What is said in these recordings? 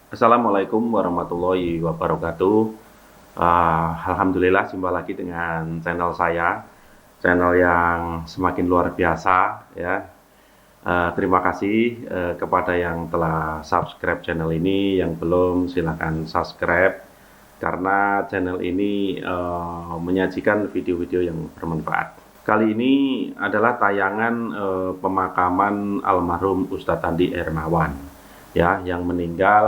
Assalamualaikum warahmatullahi wabarakatuh. Alhamdulillah jumpa lagi dengan channel saya, channel yang semakin luar biasa ya. Terima kasih kepada yang telah subscribe channel ini, yang belum silahkan subscribe karena channel ini menyajikan video-video yang bermanfaat. Kali ini adalah tayangan pemakaman almarhum Ustadz Andi Hermawan ya, yang meninggal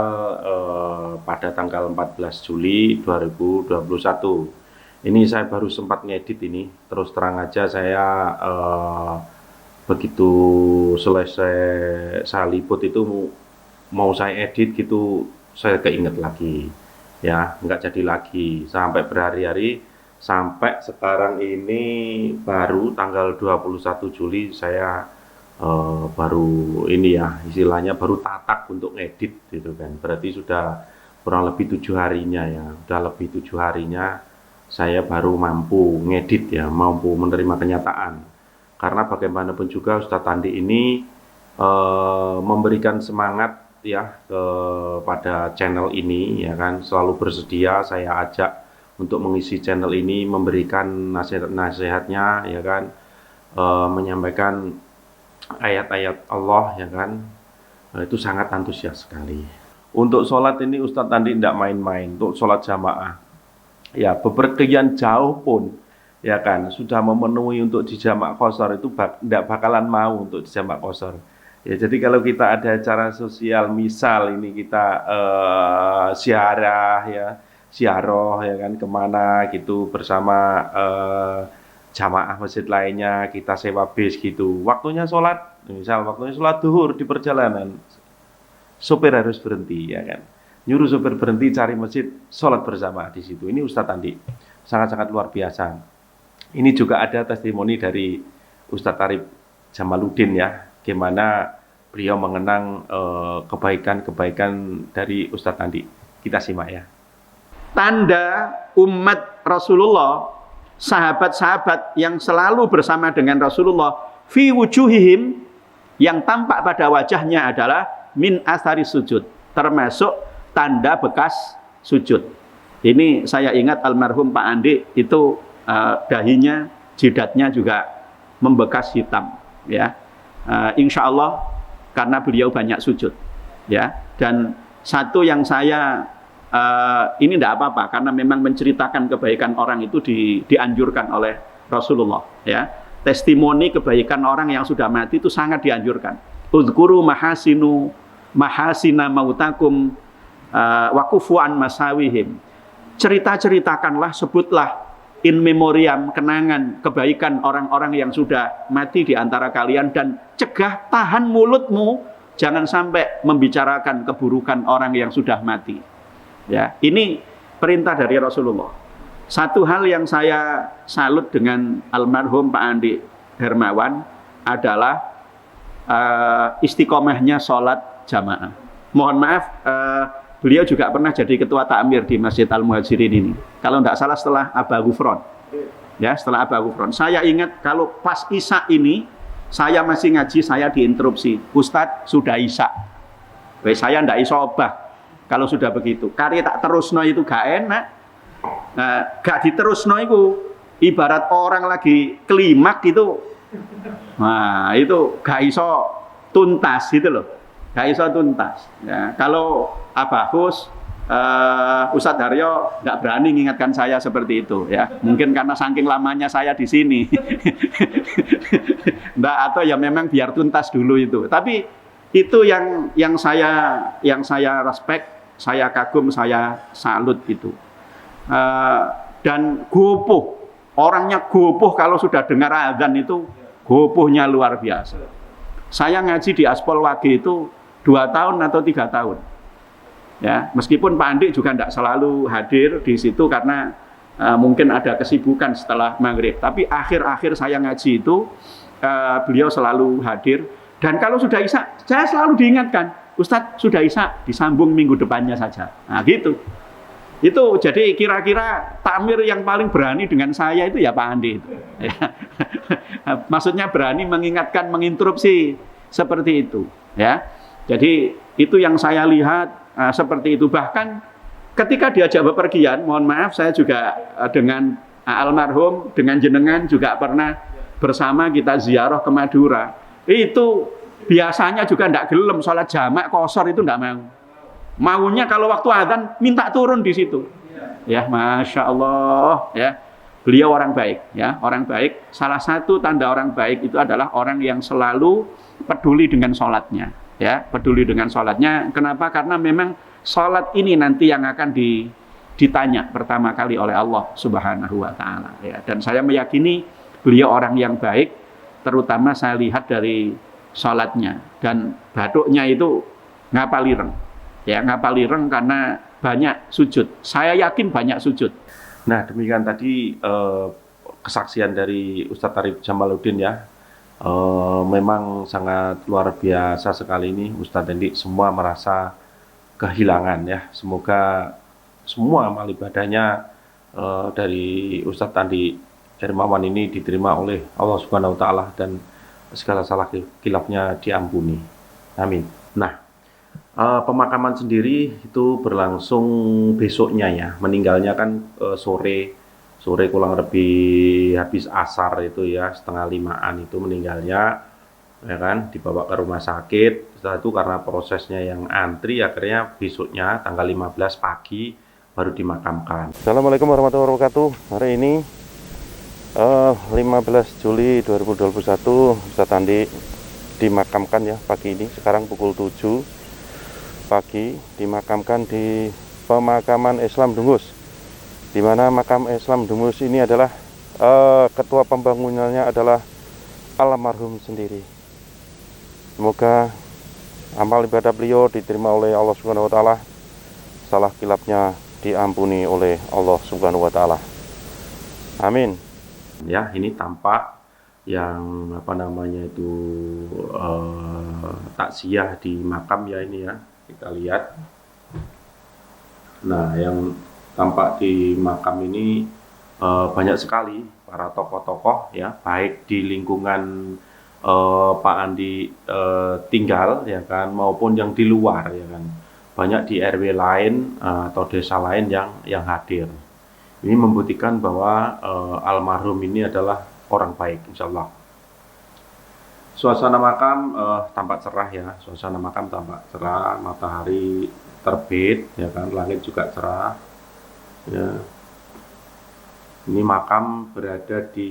pada tanggal 14 Juli 2021. Ini saya baru sempat ngedit ini, terus terang aja saya begitu selesai saya liput itu mau saya edit gitu, saya keinget lagi ya, nggak jadi lagi sampai berhari-hari, sampai sekarang ini baru tanggal 21 Juli saya baru ini ya, istilahnya baru tatak untuk ngedit gitu kan. Berarti sudah kurang lebih 7 harinya ya, udah lebih 7 harinya saya baru mampu ngedit ya, mampu menerima kenyataan. Karena bagaimanapun juga Ustadz Andi ini memberikan semangat ya kepada channel ini ya kan, selalu bersedia saya ajak untuk mengisi channel ini, memberikan nasihat-nasihatnya ya kan, menyampaikan ayat-ayat Allah ya kan, itu sangat antusias sekali. Untuk sholat ini Ustadz Andi tidak main-main, untuk sholat jamaah ya, bepergian jauh pun ya kan, sudah memenuhi untuk di jamak qashar itu tidak bakalan mau untuk di jamak qashar ya. Jadi kalau kita ada acara sosial, misal ini kita ziarah ya, ziarah ya kan, kemana gitu bersama jamaah masjid lainnya, kita sewa bis gitu, waktunya sholat, misal waktunya sholat duhur di perjalanan, sopir harus berhenti ya kan, nyuruh sopir berhenti cari masjid, sholat bersama di situ. Ini Ustadz Andi sangat-sangat luar biasa. Ini juga ada testimoni dari Ustadz Arif Jamaluddin ya, gimana beliau mengenang kebaikan-kebaikan dari Ustadz Andi. Kita simak ya. Tanda umat Rasulullah, sahabat-sahabat yang selalu bersama dengan Rasulullah, fi wujuhihim, yang tampak pada wajahnya adalah min athari sujud, termasuk tanda bekas sujud. Ini saya ingat almarhum Pak Andi itu dahinya, jidatnya juga membekas hitam ya. Insya Allah karena beliau banyak sujud ya. Dan satu yang saya ini tidak apa-apa, karena memang menceritakan kebaikan orang itu dianjurkan oleh Rasulullah ya. Testimoni kebaikan orang yang sudah mati itu sangat dianjurkan. Uzkuru mahasina mautakum wa kufu an masawihim. Ceritakanlah, sebutlah in memoriam, kenangan kebaikan orang-orang yang sudah mati di antara kalian, dan cegah, tahan mulutmu, jangan sampai membicarakan keburukan orang yang sudah mati. Ya, ini perintah dari Rasulullah. Satu hal yang saya salut dengan almarhum Pak Andi Hermawan adalah istiqomahnya sholat jamaah. Mohon maaf, beliau juga pernah jadi ketua takmir di Masjid Al-Muhajirin ini. Kalau tidak salah setelah Aba Ghufron. Ya, setelah Aba Ghufron. Saya ingat kalau pas Isya ini, saya masih ngaji, saya diinterupsi. Ustadz sudah Isya. Saya tidak iso obah. Kalau sudah begitu, karya tak terusno itu gak enak. Gak diterusno itu ibarat orang lagi klimak gitu. Nah, itu gak iso tuntas gitu loh. Gak iso tuntas. Ya, kalau Abahus, Ustadz Haryo nggak berani mengingatkan saya seperti itu ya. Mungkin karena saking lamanya saya di sini. Nggak, atau ya memang biar tuntas dulu itu. Tapi itu yang saya respect, saya kagum, saya salut itu. Dan gopoh, orangnya gopoh, kalau sudah dengar azan itu gopohnya luar biasa. Saya ngaji di Aspol Wage itu 2 tahun atau 3 tahun. Ya, meskipun Pak Andi juga tidak selalu hadir di situ karena mungkin ada kesibukan setelah maghrib. Tapi akhir-akhir saya ngaji itu beliau selalu hadir. Dan kalau sudah Isya, saya selalu diingatkan, Ustadz sudah Isya, disambung minggu depannya saja. Nah gitu. Itu jadi kira-kira takmir yang paling berani dengan saya itu ya Pak Andi itu. Maksudnya berani mengingatkan, menginterupsi seperti itu. Ya, jadi itu yang saya lihat seperti itu. Bahkan ketika diajak bepergian, mohon maaf saya juga dengan almarhum, dengan jenengan juga pernah bersama kita ziarah ke Madura. Itu biasanya juga tidak gelem sholat jamak qashar itu tidak mau. Maunya kalau waktu adzan minta turun di situ. Ya, masya Allah, ya. Beliau orang baik, ya, orang baik. Salah satu tanda orang baik itu adalah orang yang selalu peduli dengan sholatnya, ya, peduli dengan sholatnya. Kenapa? Karena memang sholat ini nanti yang akan ditanya pertama kali oleh Allah Subhanahu Wa Taala, ya. Dan saya meyakini beliau orang yang baik, terutama saya lihat dari sholatnya dan batuknya itu ngapalireng, ya, ngapalireng karena banyak sujud. Saya yakin banyak sujud. Nah, demikian tadi kesaksian dari Ustadz Arif Jamaluddin ya. Memang sangat luar biasa sekali ini Ustadz Dendi, semua merasa kehilangan ya. Semoga semua amal ibadahnya dari Ustadz Andi Hermawan ini diterima oleh Allah Subhanahu Wa Taala dan segala salah khilafnya diampuni. Amin. Nah, pemakaman sendiri itu berlangsung besoknya ya. Meninggalnya kan sore kurang lebih habis asar itu ya, 4:30 itu meninggalnya, ya kan, dibawa ke rumah sakit. Setelah itu karena prosesnya yang antri, akhirnya besoknya tanggal 15 pagi baru dimakamkan. Assalamualaikum warahmatullahi wabarakatuh. Hari ini 15 Juli 2021 Ustadz Andi dimakamkan ya pagi ini. Sekarang pukul 7 pagi dimakamkan di pemakaman Islam Dungus, di mana makam Islam Dungus ini adalah ketua pembangunannya adalah almarhum sendiri. Semoga amal ibadah beliau diterima oleh Allah Subhanahu Wa Taala, salah kilapnya diampuni oleh Allah Subhanahu Wa Taala. Amin. Ya, ini tampak yang apa namanya itu takziah di makam ya ini ya. Kita lihat. Nah, yang tampak di makam ini banyak sekali para tokoh-tokoh ya, baik di lingkungan Pak Andi tinggal ya kan, maupun yang di luar ya kan. Banyak di RW lain atau desa lain yang hadir. Ini membuktikan bahwa almarhum ini adalah orang baik, insya Allah. Suasana makam tampak cerah ya, suasana makam tampak cerah, matahari terbit ya kan, langit juga cerah ya. Ini makam berada di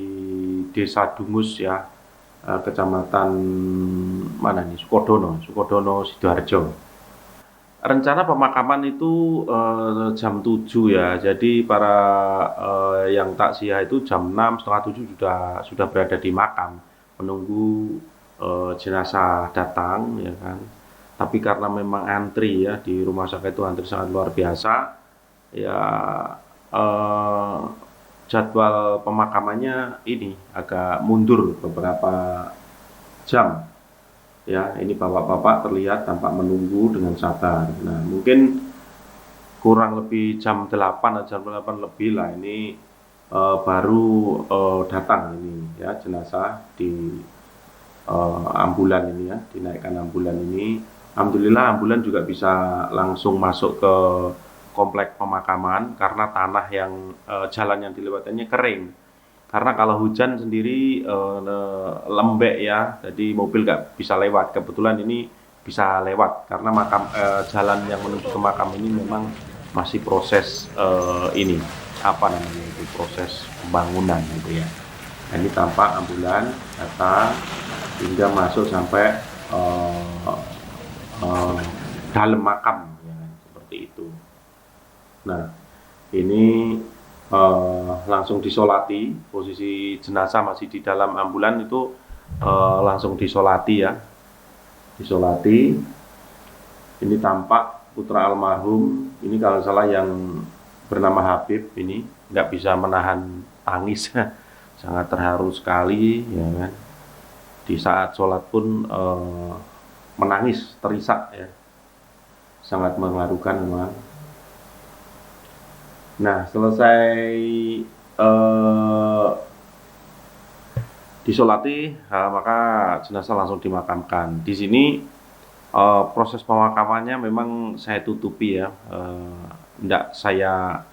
Desa Dungus ya, Kecamatan mana nih, Sukodono Sidoarjo. Rencana pemakaman itu jam 7 ya, jadi para yang takziah itu jam 6, setengah 7 sudah berada di makam menunggu jenazah datang ya kan. Tapi karena memang antri ya, di rumah sakit itu antri sangat luar biasa ya, jadwal pemakamannya ini agak mundur beberapa jam ya. Ini bapak-bapak terlihat tampak menunggu dengan sabar. Nah, mungkin kurang lebih jam 8 atau jam 8 lebih lah ini baru datang ini ya, jenazah di ambulan ini ya, dinaikkan ambulan ini. Alhamdulillah ambulan juga bisa langsung masuk ke komplek pemakaman karena tanah yang jalan yang dilewatinya kering. Karena kalau hujan sendiri lembek ya, jadi mobil nggak bisa lewat. Kebetulan ini bisa lewat karena jalan yang menuju ke makam ini memang masih proses ini apa namanya itu, proses pembangunan gitu ya. Nah, ini tampak ambulan datang hingga masuk sampai dalam makam ya, seperti itu. Nah, ini langsung disolati, posisi jenazah masih di dalam ambulan itu langsung disolati ya, disolati. Ini tampak putra almarhum, ini kalau salah yang bernama Habib, ini nggak bisa menahan tangis sangat terharu sekali ya kan. Di saat sholat pun menangis terisak ya, sangat mengharukan memang. Nah, selesai disolati, maka jenazah langsung dimakamkan. Di sini Proses pemakamannya memang saya tutupi ya, nggak saya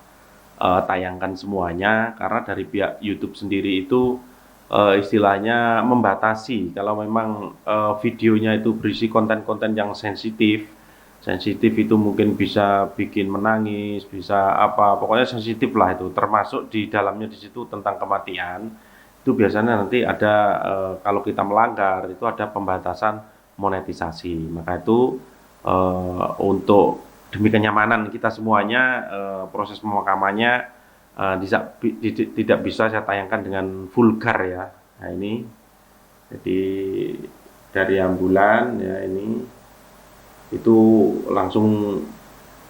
tayangkan semuanya karena dari pihak YouTube sendiri itu istilahnya membatasi kalau memang videonya itu berisi konten-konten yang sensitif. Sensitif itu mungkin bisa bikin menangis, bisa apa, pokoknya sensitif lah itu. Termasuk di dalamnya di situ tentang kematian. Itu biasanya nanti ada kalau kita melanggar itu ada pembatasan monetisasi. Maka itu untuk demi kenyamanan kita semuanya proses pemakamannya tidak bisa saya tayangkan dengan vulgar ya. Nah ini jadi dari ambulan ya ini itu langsung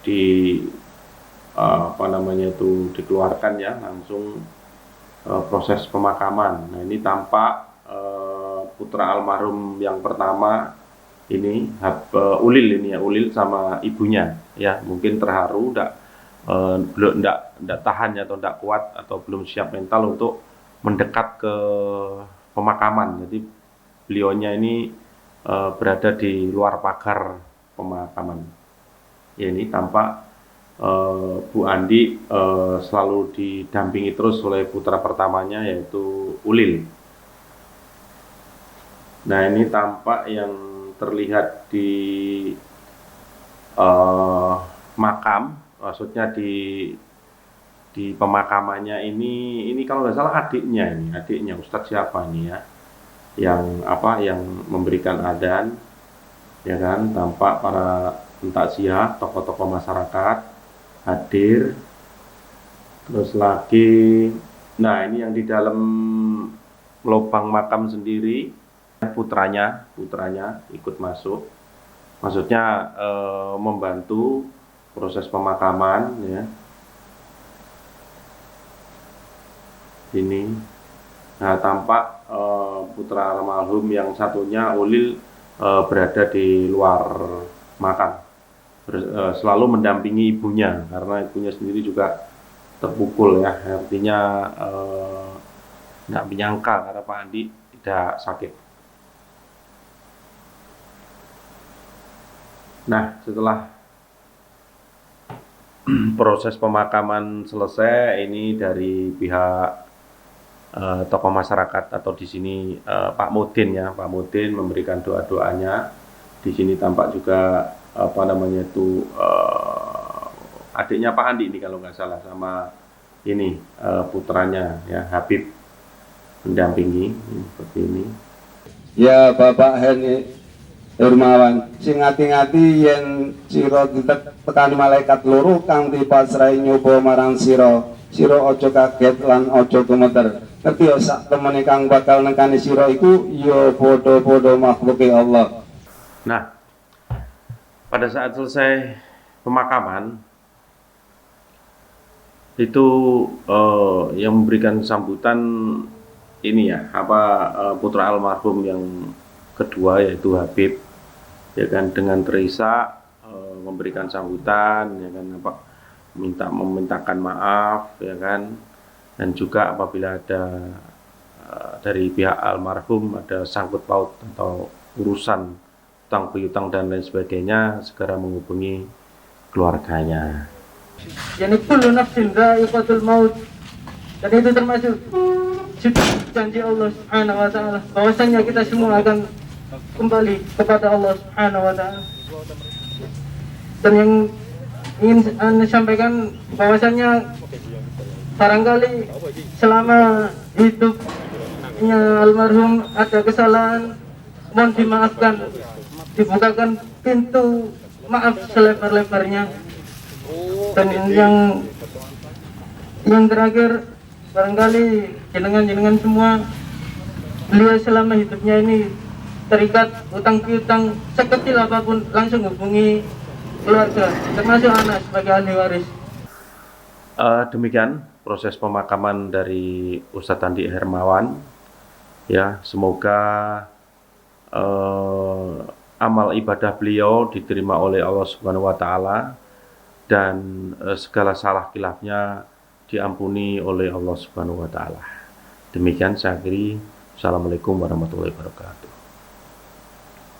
di apa namanya itu dikeluarkan ya langsung proses pemakaman. Nah ini tampak putra almarhum yang pertama ini Ulil ini ya Ulil sama ibunya ya mungkin terharu belum ndak tahan atau ndak kuat atau belum siap mental untuk mendekat ke pemakaman. Jadi beliaunya ini berada di luar pagar pemakaman. Ya ini tampak Bu Andi selalu didampingi terus oleh putra pertamanya yaitu Ulil. Nah ini tampak yang terlihat di makam, maksudnya di pemakamannya ini kalau nggak salah adiknya Ustadz siapa ini ya yang memberikan adzan ya kan, tampak para pentakziah tokoh-tokoh masyarakat hadir. Terus lagi nah ini yang di dalam lubang makam sendiri putranya ikut masuk, maksudnya membantu proses pemakaman ya ini. Nah tampak putra almarhum yang satunya Ulil berada di luar makam selalu mendampingi ibunya karena ibunya sendiri juga terpukul ya, artinya nggak menyangka karena Pak Andi tidak sakit. Nah setelah proses pemakaman selesai ini dari pihak tokoh masyarakat atau di sini Pak Mudin ya, Pak Mudin memberikan doa-doanya. Di sini tampak juga apa namanya itu adiknya Pak Andi ini kalau nggak salah sama ini putranya ya Habib mendampingi seperti ini. Ya Bapak Heni Hermawan, sing ngati-ngati yen sira tekan malaikat loro kang dipasrahi nyoba marang sira aja kaget lan aja gemeter. Ngerti ya sak temene kang bakal nekani sira iku ya padha-padha makhluke Allah. Nah, pada saat selesai pemakaman itu yang memberikan sambutan ini ya putra almarhum yang kedua yaitu Habib ya kan, dengan terisak memberikan sambutan ya kan, memintakan maaf ya kan, dan juga apabila ada dari pihak almarhum ada sangkut paut atau urusan utang piutang dan lain sebagainya segera menghubungi keluarganya. Yani kullu nafsin dha'iqatul maut, dan itu termasuk janji Allah Subhanahu wa taala bahwasanya kita semua akan kembali kepada Allah Subhanahu wa taala. Dan yang ingin Anda sampaikan bahwasanya barangkali selama hidupnya almarhum ada kesalahan, mohon dimaafkan, dibukakan pintu maaf selebar-lebarnya. Dan yang terakhir barangkali jenengan semua beliau selama hidupnya ini terikat utang piutang sekecil apapun langsung hubungi keluarga termasuk anak sebagai ahli waris. Demikian proses pemakaman dari Ustadz Andi Hermawan ya, semoga amal ibadah beliau diterima oleh Allah Subhanahu wa taala dan segala salah khilafnya diampuni oleh Allah Subhanahu wa taala. Demikian saya akhiri. Assalamualaikum warahmatullahi wabarakatuh.